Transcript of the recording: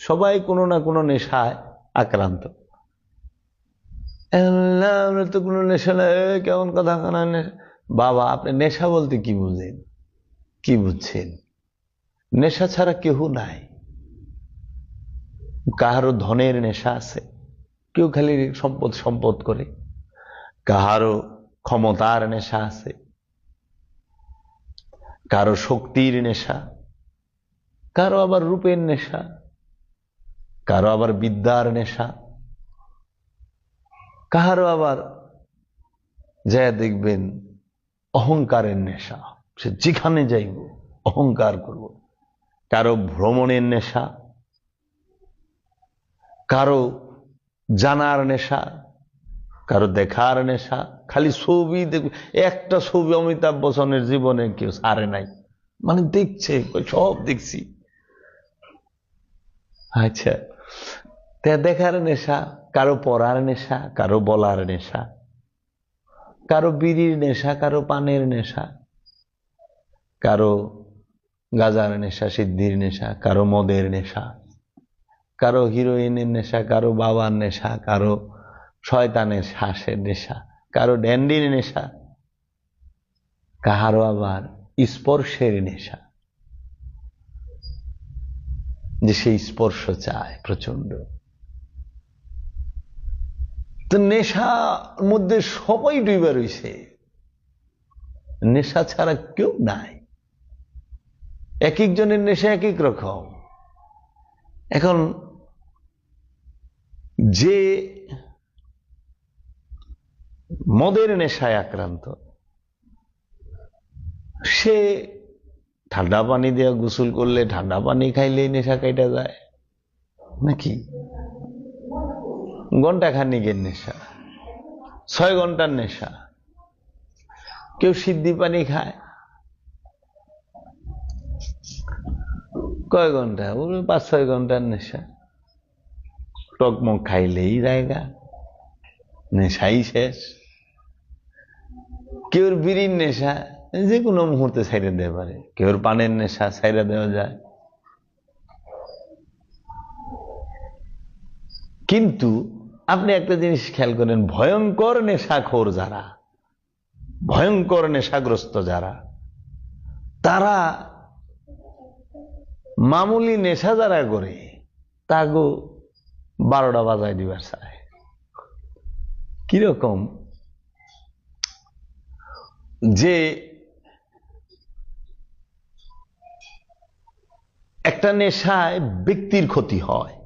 সবাই কোনো না কোনো নেশায় আক্রান্ত। আমরা তো কোনো নেশা না, কেমন কথা কানা নেশা। বাবা, আপনি নেশা বলতে কি বুঝেন, কি বুঝছেন? নেশা ছাড়া কেউ নাই। কাহারও ধনের নেশা আছে, কেউ খালি সম্পদ সম্পদ করে। কাহারও ক্ষমতার নেশা আছে, কারো শক্তির নেশা, কারো আবার রূপের নেশা, কারো আবার বিদ্যার নেশা, কাহারও আবার যা দেখবেন অহংকারের নেশা, সে যেখানে যাইব অহংকার করব। কারো ভ্রমণের নেশা, কারো জানার নেশা, কারো দেখার নেশা। খালি ছবি দেখবে, একটা ছবি অমিতাভ বচ্চনের জীবনে কেউ ছাড়ে নাই, মানে দেখছে, সব দেখছি। আচ্ছা, দেখার নেশা, কারো পড়ার নেশা, কারো বলার নেশা, কারো বিড়ির নেশা, কারো পানের নেশা, কারো গাজার নেশা, সিদ্ধির নেশা, কারো মদের নেশা, কারো হিরোইনের নেশা, কারো বাবার নেশা, কারো শয়তানের শ্বাসের নেশা, কারো ড্যান্ডির নেশা, কাহারও আবার স্পর্শের নেশা, যে সেই স্পর্শ চায় প্রচন্ড। তো নেশার মধ্যে সবাই ডুবে রয়েছে, নেশা ছাড়া কেউ নাই। এক একজনের নেশা এক এক রকম। এখন যে মদের নেশায় আক্রান্ত, সে ঠান্ডা পানি দিয়ে গোসল করলে, ঠান্ডা পানি খাইলেই নেশা কাটা যায় নাকি? ঘন্টা খানিকের নেশা, 6 ঘন্টার নেশা। কেউ সিদ্ধি পানি খায় কয় ঘন্টা, 5-6 ঘন্টার নেশা। টকমক খাইলেই জায়গা, নেশাই শেষ। কেউর বিড়ির নেশা যে কোনো মুহূর্তে ছাইড়ে দেওয়া পারে, কেউর পানের নেশা ছাইড়ে দেওয়া যায়। কিন্তু আপনি একটা জিনিস খেয়াল করেন, ভয়ঙ্কর নেশাখোর যারা, ভয়ঙ্কর নেশাগ্রস্ত যারা, তারা মামুলি নেশা যারা করে তাগো 12টা বাজায় দিবার চায়। কিরকম? যে একটা নেশায় ব্যক্তির ক্ষতি হয়,